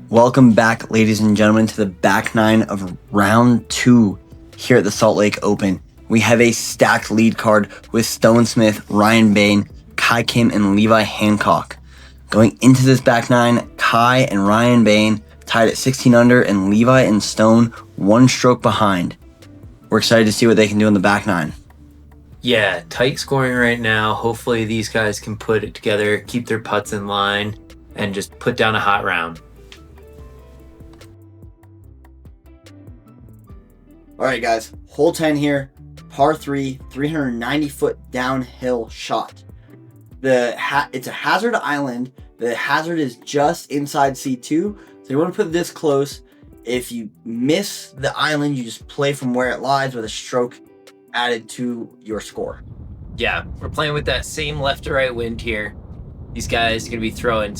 Welcome back, ladies and gentlemen, to the back nine of round 2 here at the Salt Lake Open. We have a stacked lead card with Stone Smith, Ryan Bain, Kai Kim, and Levi Hancock. Going into this back nine, Kai and Ryan Bain tied at 16 under, and Levi and Stone 1 stroke behind. We're excited to see what they can do in the back nine. Yeah, tight scoring right now. Hopefully these guys can put it together, keep their putts in line, and just put down a hot round. All right, guys, hole 10 here, par 3, 390-foot downhill shot. It's a hazard island. The hazard is just inside C2, so you want to put this close. If you miss the island, you just play from where it lies with a stroke added to your score. Yeah, we're playing with that same left to right wind here. These guys are going to be throwing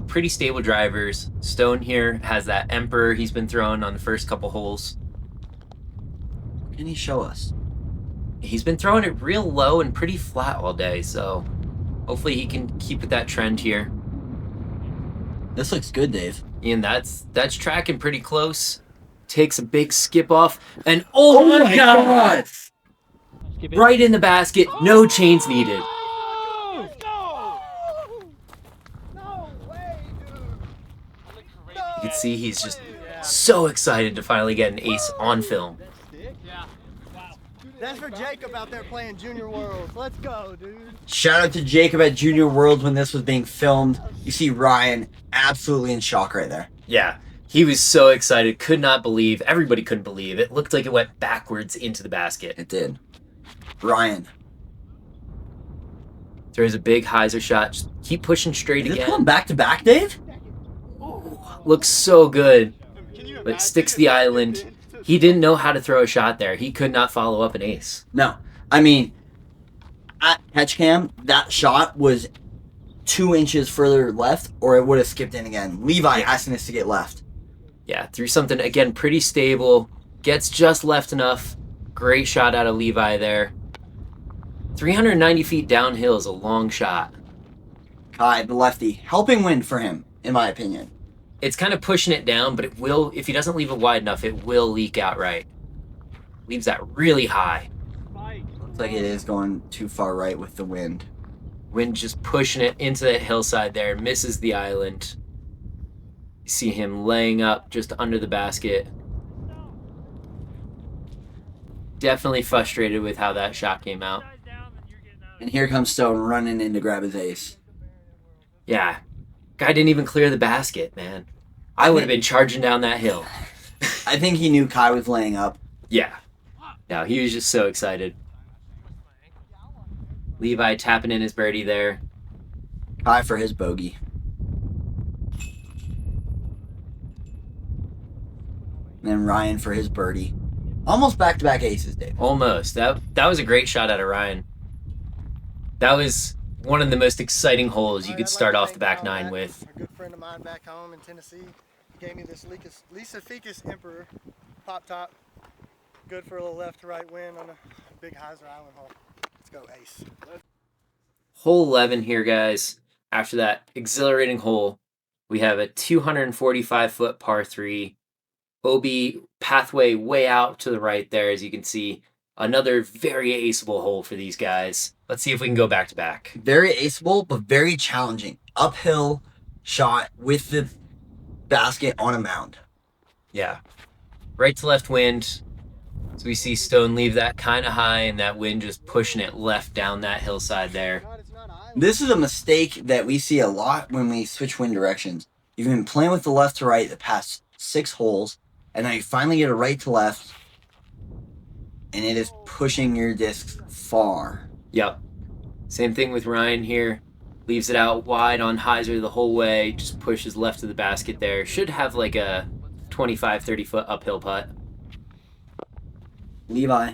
pretty stable drivers. Stone here has that Emperor he's been throwing on the first couple holes. Can he show us? He's been throwing it real low and pretty flat all day, so hopefully he can keep with that trend here. This looks good, Dave. And that's tracking pretty close. Takes a big skip off, and oh my God! Right in the basket, no chains needed. You can see he's just so excited to finally get an ace on film. That's for Jacob out there playing Junior Worlds. Let's go, dude. Shout out to Jacob at Junior Worlds when this was being filmed. You see Ryan absolutely in shock right there. Yeah, he was so excited, could not believe, everybody couldn't believe. It looked like it went backwards into the basket. It did. Ryan. Throws a big hyzer shot, just keep pushing straight Is again. this going back to back, Dave? Ooh, looks so good, but sticks the island. He didn't know how to throw a shot there. He could not follow up an ace. No. I mean, at catch cam, that shot was 2 inches further left, or it would have skipped in again. Levi asking us to get left. Yeah, threw something, again, pretty stable. Gets just left enough. Great shot out of Levi there. 390 feet downhill is a long shot. Kai, the lefty, helping win for him, in my opinion. It's kind of pushing it down, but it will, if he doesn't leave it wide enough, it will leak out right. Leaves that really high. Looks like it is going too far right with the wind. Wind just pushing it into that hillside there, misses the island. You see him laying up just under the basket. Definitely frustrated with how that shot came out. And here comes Stone running in to grab his ace. Yeah. Guy didn't even clear the basket, man. I would have been charging down that hill. I think he knew Kai was laying up. Yeah. No, he was just so excited. Levi tapping in his birdie there. Kai for his bogey. And then Ryan for his birdie. Almost back-to-back aces, Dave. Almost. That was a great shot out of Ryan. That was one of the most exciting holes you could start off the back nine with. A good friend of mine back home in Tennessee, he gave me this Lisa Ficus Emperor pop top. Good for a little left to right wind on a big Heiser Island hole. Let's go, ace. Hole 11 here, guys. After that exhilarating hole, we have a 245-foot par 3. OB pathway way out to the right there, as you can see. Another very aceable hole for these guys. Let's see if we can go back to back. Very aceable, but very challenging. Uphill shot with the basket on a mound. Yeah. Right to left wind. So we see Stone leave that kind of high, and that wind just pushing it left down that hillside there. This is a mistake that we see a lot when we switch wind directions. You've been playing with the left to right the past 6 holes, and now you finally get a right to left, and it is pushing your discs far. Yep. Same thing with Ryan here. Leaves it out wide on hyzer the whole way. Just pushes left of the basket there. Should have like a 25, 30 foot uphill putt. Levi.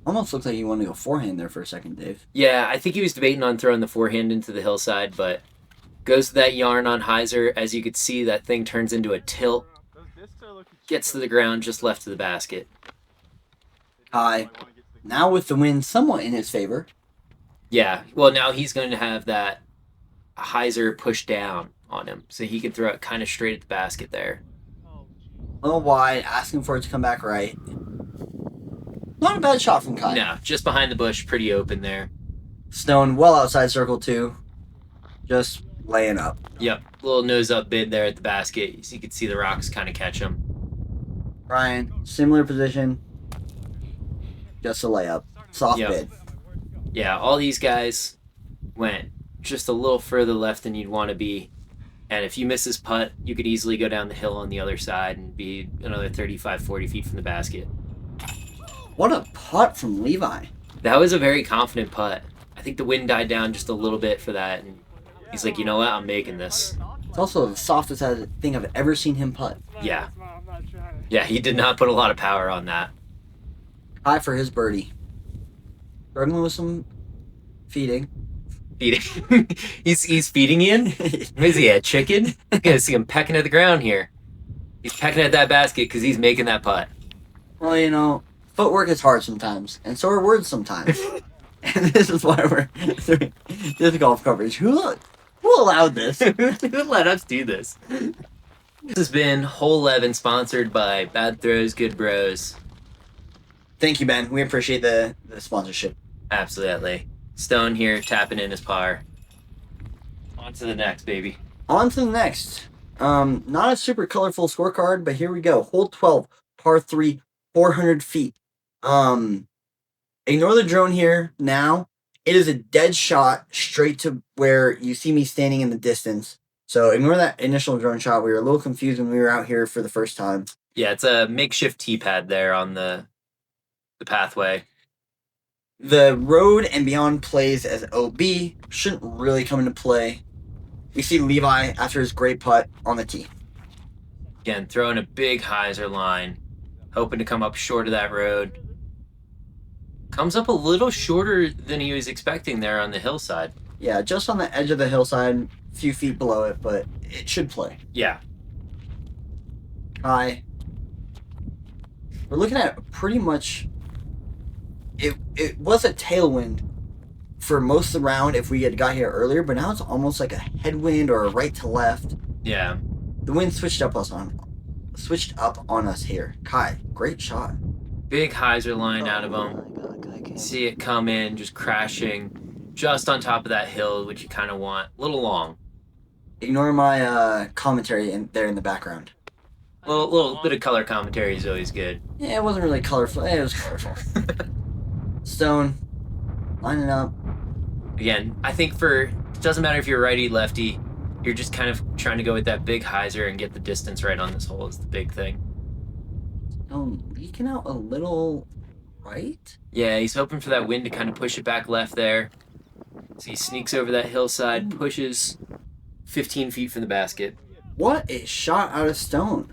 Almost looks like he wanted to go forehand there for a second, Dave. Yeah, I think he was debating on throwing the forehand into the hillside, but goes to that yarn on hyzer. As you could see, that thing turns into a tilt. Gets to the ground just left of the basket. Kai, now with the wind somewhat in his favor. Yeah, well, now he's going to have that hyzer push down on him, so he can throw it kind of straight at the basket there. A little wide, asking for it to come back right. Not a bad shot from Kai. No, just behind the bush, pretty open there. Stone well outside circle 2. Just laying up. Yep, little nose up bid there at the basket, so you can see the rocks kind of catch him. Ryan, similar position. Just a layup. Soft bid. Yeah, all these guys went just a little further left than you'd want to be. And if you miss this putt, you could easily go down the hill on the other side and be another 35, 40 feet from the basket. What a putt from Levi. That was a very confident putt. I think the wind died down just a little bit for that. And he's like, you know what? I'm making this. It's also the softest thing I've ever seen him putt. Yeah. Yeah, he did not put a lot of power on that. High for his birdie. Struggling with some feeding. Feeding. he's feeding in? Is he a chicken? I'm going to see him pecking at the ground here. He's pecking at that basket because he's making that putt. Well, you know, footwork is hard sometimes, and so are words sometimes. And this is why we're doing disc golf coverage. Who allowed this? Who let us do this? This has been Hole 11, sponsored by Bad Throws, Good Bros. Thank you, Ben. We appreciate the sponsorship. Absolutely. Stone here, tapping in his par. On to the next, baby. On to the next. Not a super colorful scorecard, but here we go. Hole 12, par 3, 400 feet. Ignore the drone here now. It is a dead shot straight to where you see me standing in the distance. So ignore that initial drone shot. We were a little confused when we were out here for the first time. Yeah, it's a makeshift tee pad there on the pathway. The road and beyond plays as OB. Shouldn't really come into play. We see Levi after his great putt on the tee. Again, throwing a big hyzer line, hoping to come up short of that road. Comes up a little shorter than he was expecting there on the hillside. Yeah, just on the edge of the hillside, a few feet below it, but it should play. Yeah. High. We're looking at pretty much... It was a tailwind for most of the round if we had got here earlier, but now it's almost like a headwind or a right to left. Yeah. The wind switched up on us here. Kai, great shot. Big hyzer line out of him. See it come in, just crashing just on top of that hill, which you kind of want. A little long. Ignore my commentary there in the background. A little bit of color commentary is always good. Yeah, it wasn't really colorful. It was colorful. Stone, lining up. Again, I think it doesn't matter if you're righty, lefty, you're just kind of trying to go with that big hyzer and get the distance right on this hole is the big thing. Stone leaking out a little right? Yeah, he's hoping for that wind to kind of push it back left there. So he sneaks over that hillside, pushes 15 feet from the basket. What a shot out of Stone.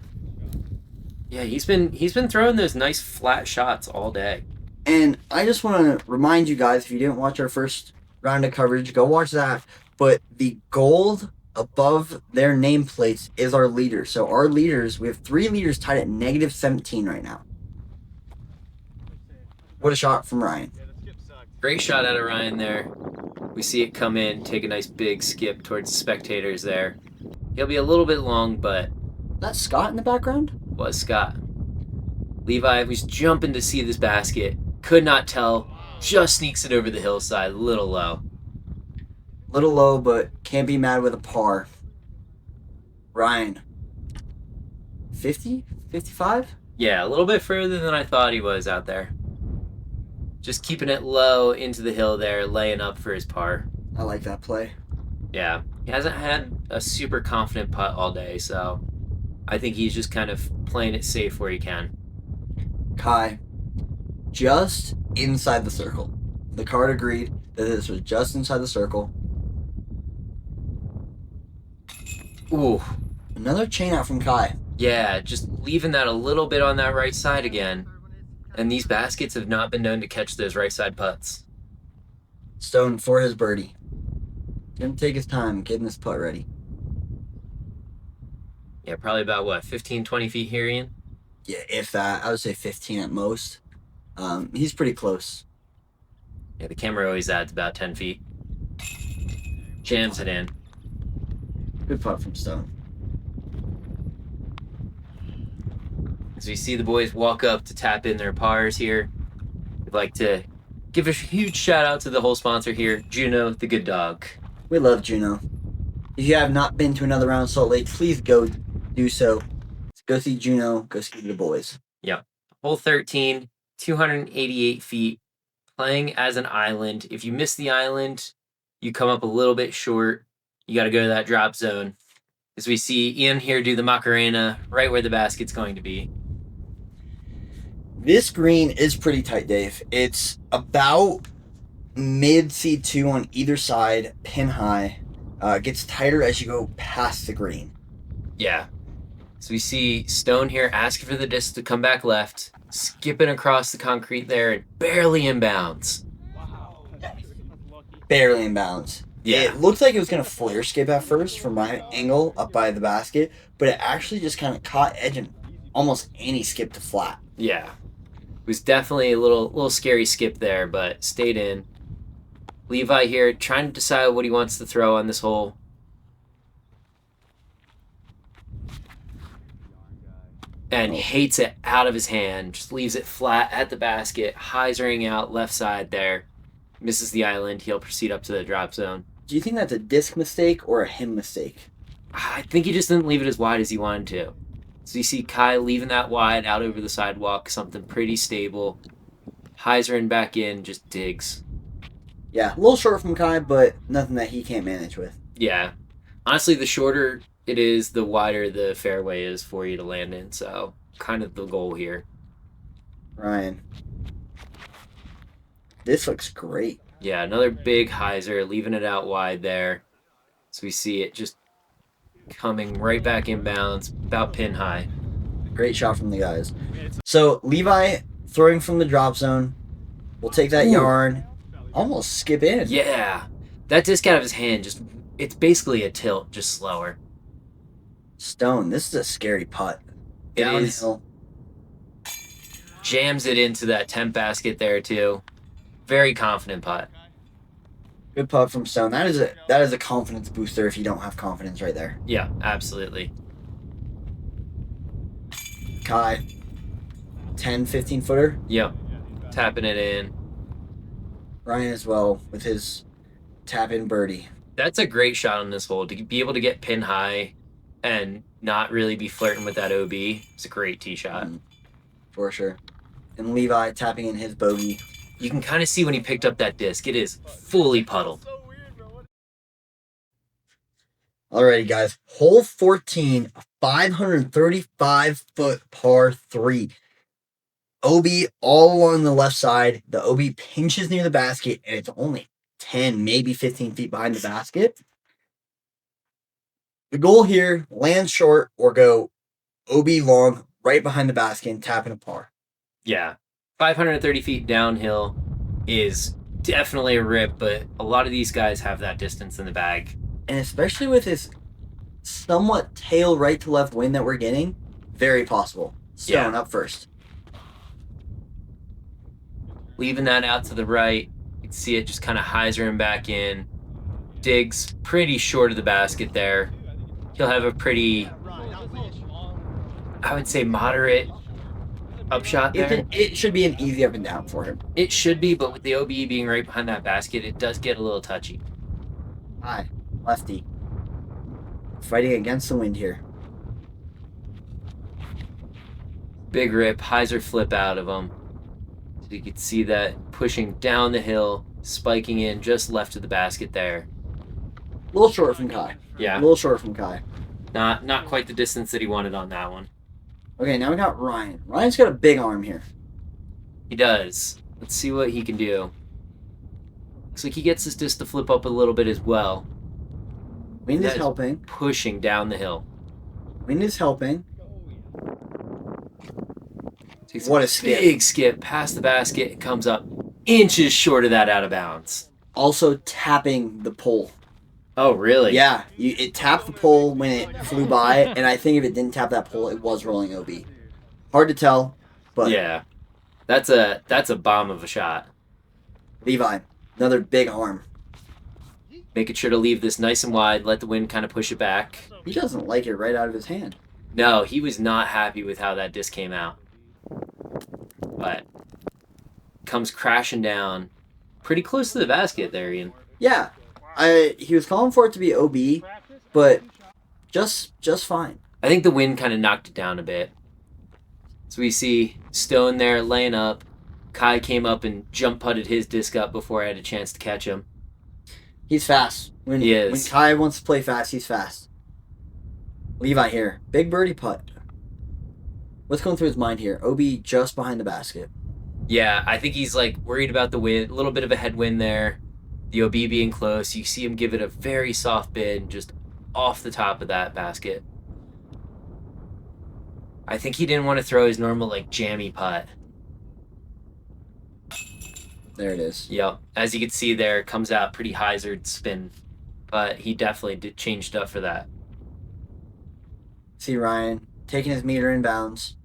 Yeah, he's been throwing those nice flat shots all day. And I just want to remind you guys, if you didn't watch our first round of coverage, go watch that. But the gold above their nameplates is our leader. So our leaders, we have 3 leaders tied at negative 17 right now. What a shot from Ryan. Great shot out of Ryan there. We see it come in, take a nice big skip towards the spectators there. He'll be a little bit long, but... That's Scott in the background? Was Scott. Levi was jumping to see this basket. Could not tell. Just sneaks it over the hillside. A little low. Little low, but can't be mad with a par. Ryan. 50? 55? Yeah, a little bit further than I thought he was out there. Just keeping it low into the hill there, laying up for his par. I like that play. Yeah. He hasn't had a super confident putt all day, so I think he's just kind of playing it safe where he can. Kai. Just inside the circle. The card agreed that this was just inside the circle. Ooh. Another chain out from Kai. Yeah, just leaving that a little bit on that right side again. And these baskets have not been known to catch those right side putts. Stone for his birdie. Gonna take his time getting this putt ready. Yeah, probably about what, 15, 20 feet here, Ian? Yeah, if that. I would say 15 at most. He's pretty close. Yeah, the camera always adds about 10 feet. Jams it in. Good putt from Stone. As we see the boys walk up to tap in their pars here, we'd like to give a huge shout out to the whole sponsor here, Juno, the good dog. We love Juno. If you have not been to another round of Salt Lake, please go do so. Go see Juno. Go see the boys. Yep. Hole 13, 288 feet, playing as an island. If you miss the island, you come up a little bit short. You got to go to that drop zone. As we see Ian here do the Macarena right where the basket's going to be. This green is pretty tight, Dave. It's about mid C2 on either side, pin high. Gets tighter as you go past the green. Yeah. So we see Stone here asking for the disc to come back left, skipping across the concrete there, and barely inbounds. Barely in bounds. Yeah. It looked like it was going to flare skip at first from my angle up by the basket, but it actually just kind of caught edge and almost anti-skip to flat. Yeah. It was definitely a little scary skip there, but stayed in. Levi here trying to decide what he wants to throw on this hole. And hates it out of his hand. Just leaves it flat at the basket. Hyzering out left side there. Misses the island. He'll proceed up to the drop zone. Do you think that's a disc mistake or a him mistake? I think he just didn't leave it as wide as he wanted to. So you see Kai leaving that wide out over the sidewalk. Something pretty stable. Hyzering back in. Just digs. Yeah, a little short from Kai, but nothing that he can't manage with. Yeah. Honestly, the shorter it is, the wider the fairway is for you to land in. So, kind of the goal here. Ryan. This looks great. Yeah, another big hyzer, leaving it out wide there. So we see it just coming right back inbounds, about pin high. Great shot from the guys. So, Levi throwing from the drop zone. We'll take that yarn. Almost skip in. Yeah. That disc out of his hand, it's basically a tilt, just slower. Stone, this is a scary putt. It is. Downhill. Jams it into that temp basket there, too. Very confident putt. Good putt from Stone. That is a confidence booster if you don't have confidence right there. Yeah, absolutely. Kai, 10, 15 footer. Yep. Tapping it in. Ryan as well with his tap in birdie. That's a great shot on this hole. To be able to get pin high and not really be flirting with that OB, it's a great tee shot. For sure. And Levi tapping in his bogey. You can kind of see when he picked up that disc. It is fully puddled. Alrighty, guys. Hole 14, 535-foot par 3. OB all along the left side. The OB pinches near the basket, and it's only 10, maybe 15 feet behind the basket. The goal here, land short or go OB long right behind the basket and tap in a par. Yeah. 530 feet downhill is definitely a rip, but a lot of these guys have that distance in the bag. And especially with this somewhat tail right to left wind that we're getting, very possible. Stone up first. Leaving that out to the right. You can see it just kind of hyzering back in. Digs pretty short of the basket there. He'll have a pretty, I would say, moderate upshot there. It should be an easy up and down for him. It should be, but with the OB being right behind that basket, it does get a little touchy. Hi, lefty. Fighting against the wind here. Big rip, hyzer flip out of him. So you can see that pushing down the hill, spiking in just left of the basket there. A little short from Kai. Yeah. A little short from Kai. Not quite the distance that he wanted on that one. Okay, now we got Ryan. Ryan's got a big arm here. He does. Let's see what he can do. Looks like he gets his disc to flip up a little bit as well. Wind is That helping. Pushing down the hill. Wind is helping. Takes What a skip. Big skip past the basket. It comes up inches short of that out of bounds. Also tapping the pole. Oh, really? Yeah, it tapped the pole when it flew by, and I think if it didn't tap that pole, it was rolling OB. Hard to tell, but Yeah. That's a bomb of a shot. Levi, another big arm. Making sure to leave this nice and wide, let the wind kind of push it back. He doesn't like it right out of his hand. No, he was not happy with how that disc came out. But comes crashing down pretty close to the basket there, Ian. Yeah, he was calling for it to be OB, but just fine. I think the wind kind of knocked it down a bit. So we see Stone there laying up. Kai came up and jump putted his disc up before I had a chance to catch him. He's fast. When Kai wants to play fast, he's fast. Levi here. Big birdie putt. What's going through his mind here? OB just behind the basket. Yeah, I think he's like worried about the wind. A little bit of a headwind there. The OB being close. You see him give it a very soft bid just off the top of that basket. I think he didn't want to throw his normal like jammy putt. There it is. Yep. As you can see there, it comes out pretty hyzered spin. But he definitely changed up for that. See Ryan taking his meter inbounds.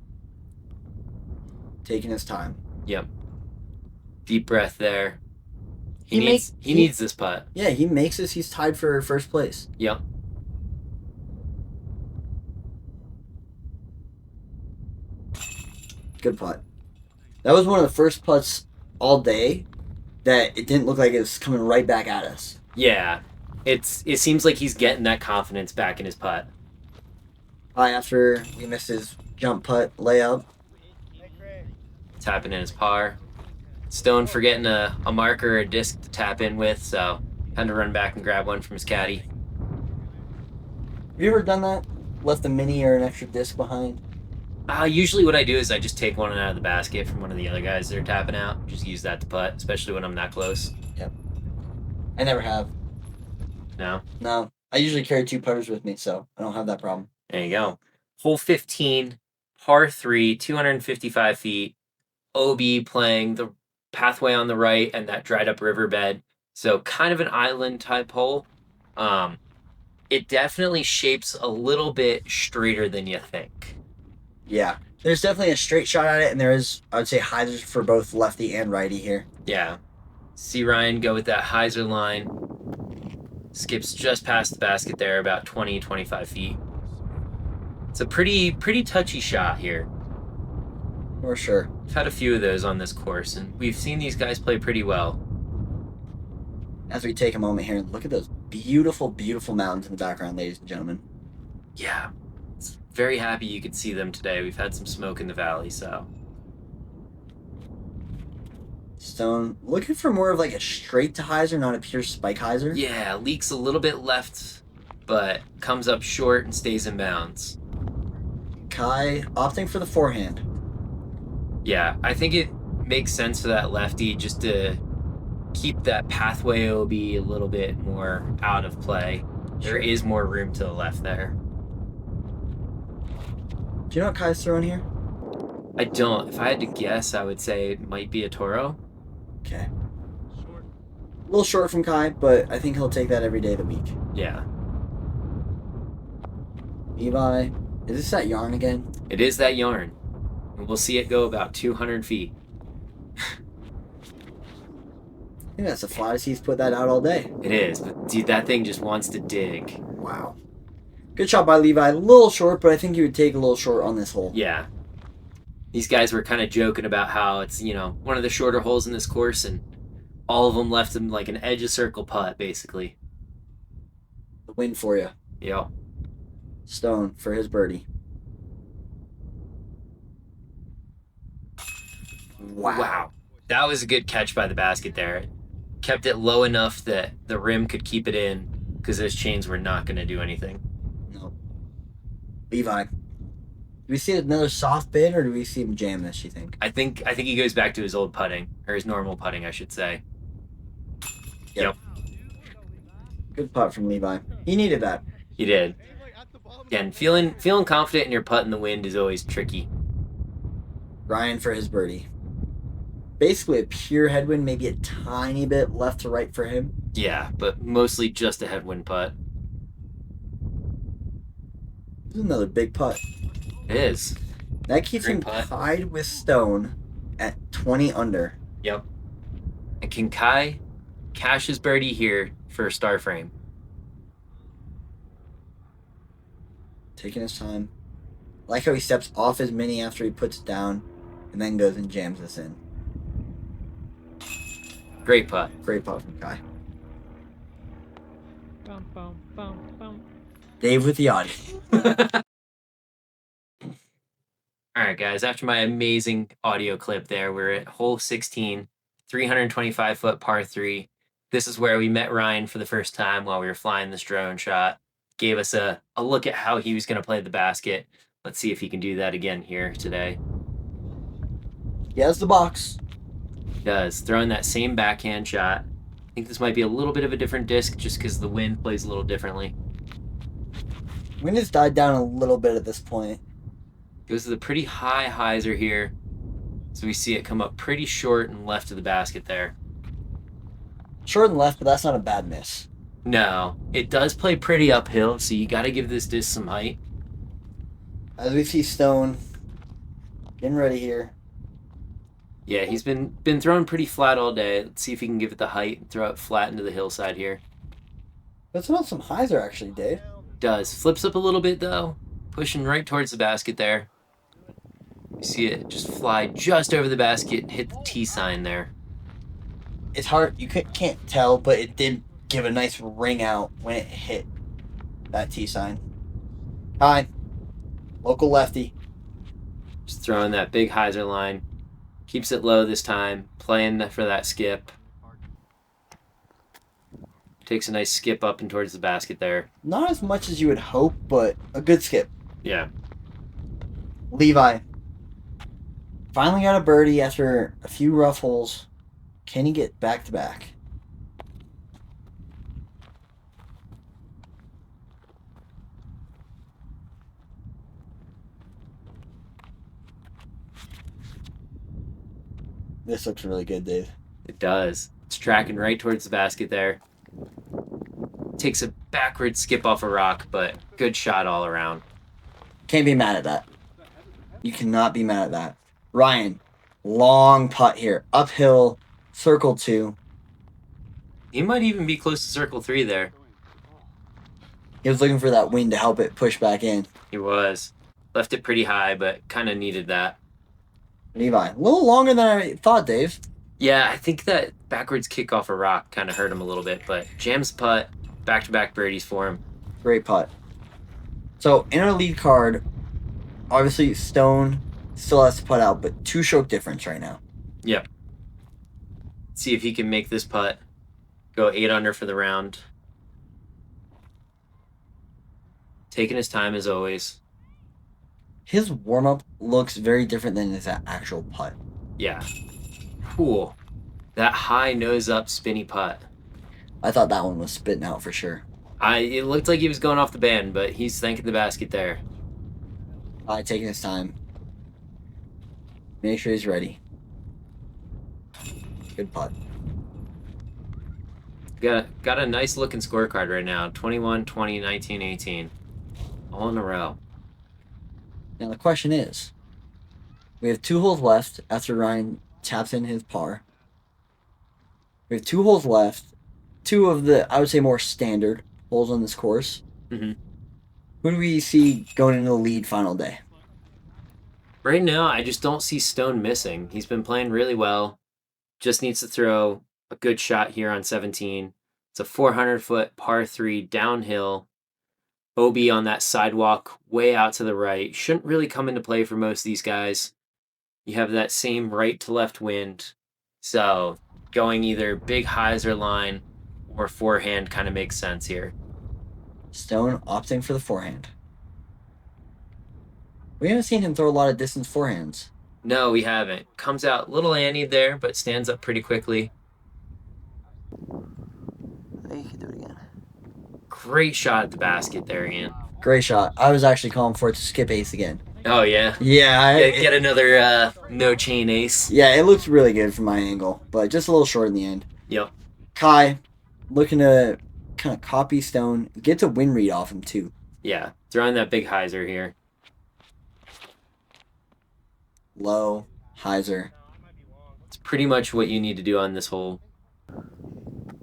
Taking his time. Yep. Deep breath there. He needs this putt. Yeah, he makes this. He's tied for first place. Yep. Good putt. That was one of the first putts all day that it didn't look like it was coming right back at us. Yeah. It seems like he's getting that confidence back in his putt. After he missed his jump putt layup. Tapping in his par. Stone forgetting a marker or a disc to tap in with, so had to run back and grab one from his caddy. Have you ever done that? Left a mini or an extra disc behind? Usually what I do is I just take one out of the basket from one of the other guys that are tapping out. Just use that to putt, especially when I'm that close. Yep. I never have. No? No. I usually carry 2 putters with me, so I don't have that problem. There you go. Hole 15, par 3, 255 feet. OB playing the pathway on the right and that dried up riverbed. So kind of an island type hole. It definitely shapes a little bit straighter than you think. Yeah. There's definitely a straight shot at it, and there is, I would say, hyzers for both lefty and righty here. Yeah. See Ryan go with that hyzer line. Skips just past the basket there, about 20, 25 feet. It's a pretty touchy shot here. For sure. We've had a few of those on this course, and we've seen these guys play pretty well. As we take a moment here, look at those beautiful, beautiful mountains in the background, ladies and gentlemen. Yeah. It's very happy you could see them today. We've had some smoke in the valley, so. Stone looking for more of like a straight to hyzer, not a pure spike hyzer. Yeah, leaks a little bit left, but comes up short and stays in bounds. Kai opting for the forehand. Yeah, I think it makes sense for that lefty just to keep that pathway OB a little bit more out of play. There is more room to the left there. Do you know what Kai's throwing here? I don't. If I had to guess, I would say it might be a Toro. Okay. A little short from Kai, but I think he'll take that every day of the week. Yeah. Levi, is this that yarn again? It is that yarn. And we'll see it go about 200 feet. I think that's the flattest he's put that out all day. It is, but dude, that thing just wants to dig. Wow. Good shot by Levi. A little short, but I think he would take a little short on this hole. Yeah. These guys were kind of joking about how it's, one of the shorter holes in this course, and all of them left him like an edge of circle putt, basically. The win for you. Yep. Stone for his birdie. Wow. That was a good catch by the basket there. It kept it low enough that the rim could keep it in, because those chains were not going to do anything. No. Levi. Do we see another soft bid, or do we see him jam this, you think? I think he goes back to his old putting, or his normal putting, I should say. Yep. Good putt from Levi. He needed that. He did. Again, feeling confident in your putt in the wind is always tricky. Ryan for his birdie. Basically a pure headwind, maybe a tiny bit left to right for him. Yeah, but mostly just a headwind putt. This is another big putt. It is. That keeps Great him putt. tied with Stone at 20 under. Yep. And can Kai cash his birdie here for a star frame? Taking his time. I like how he steps off his mini after he puts it down and then goes and jams this in. Great putt. Great putt from Kai. Bum, bum, bum, bum. Dave with the audio. All right, guys, after my amazing audio clip there, we're at hole 16, 325-foot par 3. This is where we met Ryan for the first time while we were flying this drone shot. Gave us a look at how he was going to play the basket. Let's see if he can do that again here today. He has the box. He does. Throwing that same backhand shot. I think this might be a little bit of a different disc just because the wind plays a little differently. Wind has died down a little bit at this point. Goes to the pretty high hyzer here. So we see it come up pretty short and left of the basket there. Short and left, but that's not a bad miss. No, it does play pretty uphill, so you got to give this disc some height. As we see Stone getting ready here. Yeah, he's been throwing pretty flat all day. Let's see if he can give it the height and throw it flat into the hillside here. That's not some hyzer actually, Dave. Does. Flips up a little bit though, pushing right towards the basket there. You see it just fly just over the basket and hit the T sign there. It's hard, you can't tell, but it did give a nice ring out when it hit that T sign. Hi, local lefty. Just throwing that big hyzer line. Keeps it low this time, playing for that skip. Takes a nice skip up and towards the basket there. Not as much as you would hope, but a good skip. Yeah. Levi finally got a birdie after a few rough holes. Can he get back to back? This looks really good, Dave. It does. It's tracking right towards the basket there. Takes a backward skip off a rock, but good shot all around. Can't be mad at that. You cannot be mad at that. Ryan, long putt here. Uphill, circle 2. He might even be close to circle 3 there. He was looking for that wind to help it push back in. He was. Left it pretty high, but kind of needed that. Levi, a little longer than I thought, Dave. Yeah, I think that backwards kick off a rock kind of hurt him a little bit, but jams putt, back-to-back birdies for him. Great putt. So, in our lead card, obviously Stone still has to putt out, but 2-stroke difference right now. Yep. See if he can make this putt. Go 8 under for the round. Taking his time as always. His warm-up looks very different than his actual putt. Yeah. Cool. That high nose-up spinny putt. I thought that one was spitting out for sure. It looked like he was going off the band, but he's thanking the basket there. Taking his time. Make sure he's ready. Good putt. Got a nice looking scorecard right now. 21, 20, 19, 18. All in a row. Now the question is, we have 2 holes left after Ryan taps in his par. We have 2 holes left. 2 of the, I would say, more standard holes on this course. Mm-hmm. Who do we see going into the lead final day? Right now, I just don't see Stone missing. He's been playing really well. Just needs to throw a good shot here on 17. It's a 400-foot par 3 downhill. OB on that sidewalk way out to the right. Shouldn't really come into play for most of these guys. You have that same right to left wind. So going either big hyzer line or forehand kind of makes sense here. Stone opting for the forehand. We haven't seen him throw a lot of distance forehands. No, we haven't. Comes out a little Annie there, but stands up pretty quickly. I think you can do it again. Great shot at the basket there, Ian. Great shot. I was actually calling for it to skip ace again. Oh, yeah. Yeah, Get another no chain ace. yeah, it looked really good from my angle, but just a little short in the end. Yep. Kai looking to kind of copy Stone, gets a win read off him too. Yeah. Throwing that big hyzer here. Low, hyzer. It's pretty much what you need to do on this hole.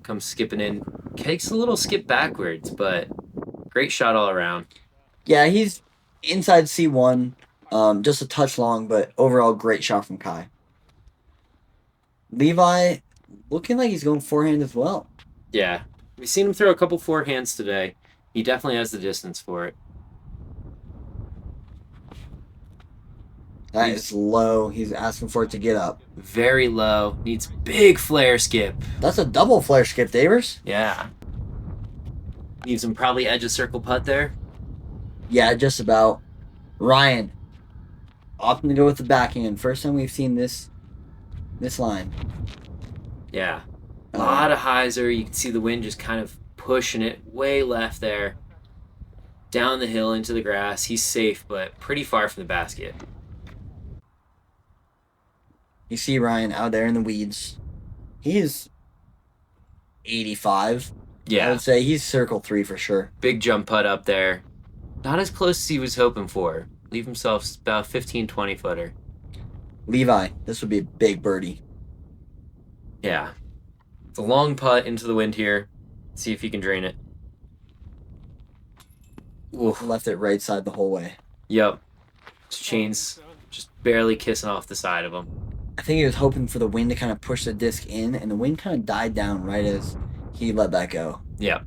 Comes skipping in. Takes a little skip backwards, but great shot all around. Yeah, he's inside C1, just a touch long, but overall great shot from Kai. Levi looking like he's going forehand as well. Yeah. We've seen him throw a couple forehands today. He definitely has the distance for it. That is low. He's asking for it to get up. Very low. Needs big flare skip. That's a double flare skip, Davers. Yeah. Needs him probably edge of circle putt there. Yeah, just about. Ryan opting to go with the backhand. First time we've seen this line. Yeah. A lot of hyzer. You can see the wind just kind of pushing it way left there. Down the hill into the grass. He's safe, but pretty far from the basket. You see Ryan out there in the weeds. He is 85. I Yeah. would say he's circle 3 for sure. Big jump putt up there. Not as close as he was hoping for. Leave himself about 15, 20 footer. Levi, this would be a big birdie. Yeah. It's a long putt into the wind here. See if he can drain it. Oof. Left it right side the whole way. Yep. His chains just barely kissing off the side of him. I think he was hoping for the wind to kind of push the disc in, and the wind kind of died down right as he let that go. Yep.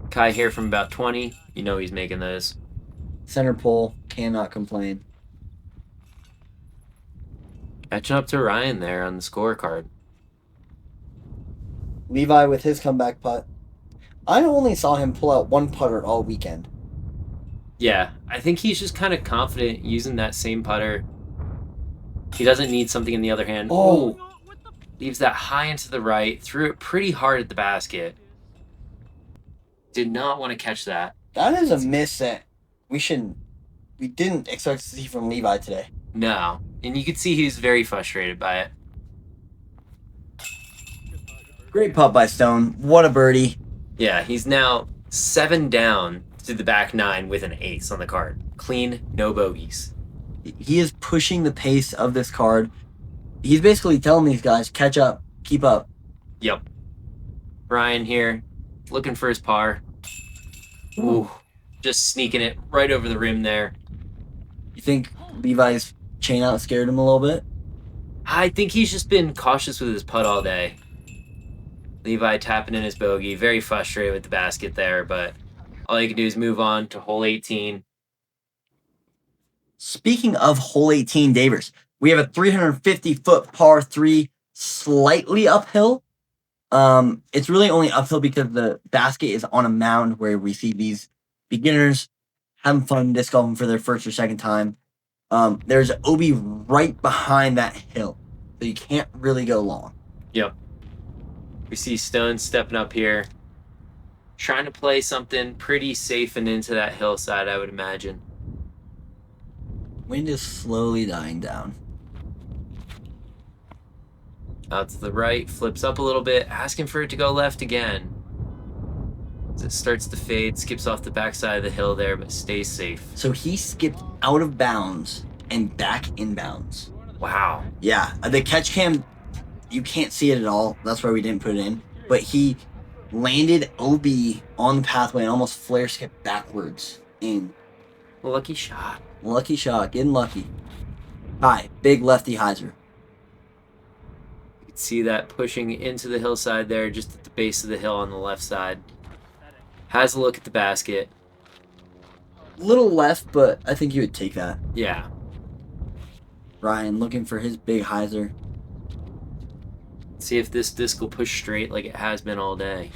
Kai here from about 20. You know he's making those. Center pole, cannot complain. Catching up to Ryan there on the scorecard. Levi with his comeback putt. I only saw him pull out one putter all weekend. Yeah, I think he's just kind of confident using that same putter. He doesn't need something in the other hand. Oh. Leaves that high into the right. Threw it pretty hard at the basket. Did not want to catch that. That is a miss that we didn't expect to see from Levi today. No. And you could see he was very frustrated by it. Great putt by Stone. What a birdie. Yeah, he's now 7 down to the back 9 with an ace on the card. Clean, no bogeys. He is pushing the pace of this card. He's basically telling these guys, catch up, keep up. Yep. Ryan here, looking for his par. Ooh, just sneaking it right over the rim there. You think Levi's chain out scared him a little bit? I think he's just been cautious with his putt all day. Levi tapping in his bogey, very frustrated with the basket there, but all he can do is move on to hole 18. Speaking of hole 18, Davers, we have a 350-foot par 3 slightly uphill. It's really only uphill because the basket is on a mound where we see these beginners having fun disc golfing for their first or second time. There's an OB right behind that hill, so you can't really go long. Yep. We see Stone stepping up here, trying to play something pretty safe and into that hillside, I would imagine. Wind is slowly dying down. Out to the right, flips up a little bit, asking for it to go left again. As it starts to fade, skips off the backside of the hill there, but stays safe. So he skipped out of bounds and back inbounds. Wow. Yeah, the catch cam, you can't see it at all. That's why we didn't put it in. But he landed OB on the pathway and almost flare skipped backwards in. Lucky shot. Lucky shot, getting lucky. Hi, big lefty hyzer. You can see that pushing into the hillside there, just at the base of the hill on the left side. Has a look at the basket. Little left, but I think you would take that. Yeah. Ryan looking for his big hyzer. See if this disc will push straight like it has been all day.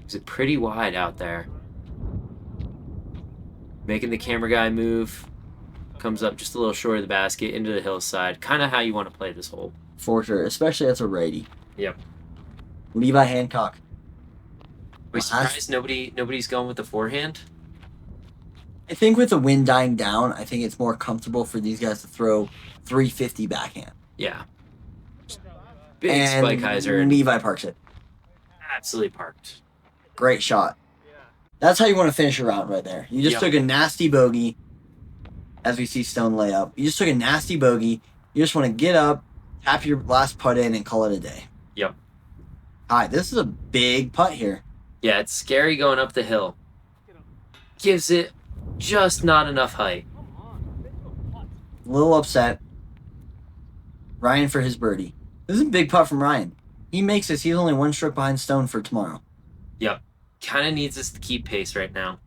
Is it pretty wide out there? Making the camera guy move. Comes up just a little short of the basket into the hillside. Kind of how you want to play this hole. For sure, especially as a righty. Yep. Levi Hancock. we surprised nobody's going with the forehand? I think with the wind dying down, I think it's more comfortable for these guys to throw 350 backhand. Yeah. Big And spike hyzer. Levi parks it. Absolutely parked. Great shot. That's how you want to finish a round right there. You just Yep. took a nasty bogey, as we see Stone lay up. You just took a nasty bogey. You just want to get up, tap your last putt in, and call it a day. Yep. All right, this is a big putt here. Yeah, it's scary going up the hill. Gives it just not enough height. A little upset. Ryan for his birdie. This is a big putt from Ryan. He makes this. He's only one stroke behind Stone for tomorrow. Yep. Kind of needs us to keep pace right now.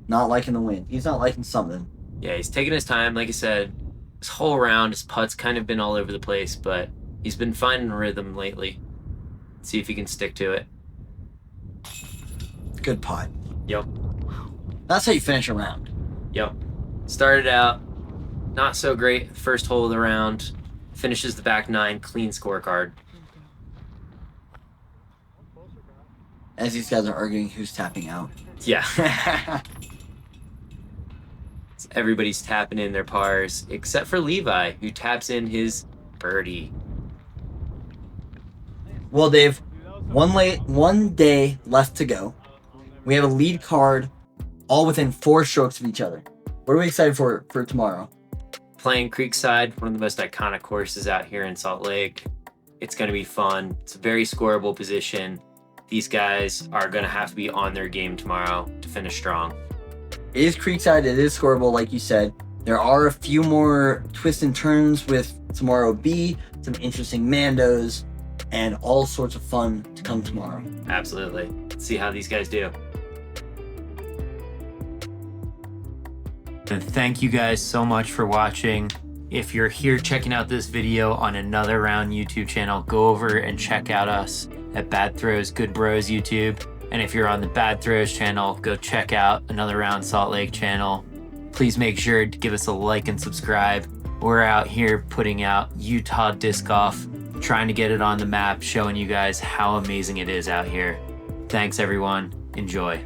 Not liking the wind. He's not liking something. Yeah, he's taking his time. Like I said, this whole round, his putt's kind of been all over the place, but he's been finding a rhythm lately. See if he can stick to it. Good putt. Yep. That's how you finish a round. Yep. Started out not so great first hole of the round. Finishes the back nine, clean scorecard. As these guys are arguing who's tapping out. Yeah. Everybody's tapping in their pars, except for Levi, who taps in his birdie. Well, Dave, one day left to go. We have a lead card all within 4 strokes of each other. What are we excited for tomorrow? Playing Creekside, one of the most iconic courses out here in Salt Lake. It's going to be fun. It's a very scoreable position. These guys are going to have to be on their game tomorrow to finish strong. It is Creekside. It is scoreable, like you said. There are a few more twists and turns with tomorrow B, some interesting Mandos, and all sorts of fun to come tomorrow. Absolutely. Let's see how these guys do. And thank you guys so much for watching. If you're here checking out this video on Another Round YouTube channel, go over and check out us at Bad Throws Good Bros YouTube. And if you're on the Bad Throws channel, go check out Another Round Salt Lake channel. Please make sure to give us a like and subscribe. We're out here putting out Utah disc golf, trying to get it on the map, showing you guys how amazing it is out here. Thanks everyone. Enjoy.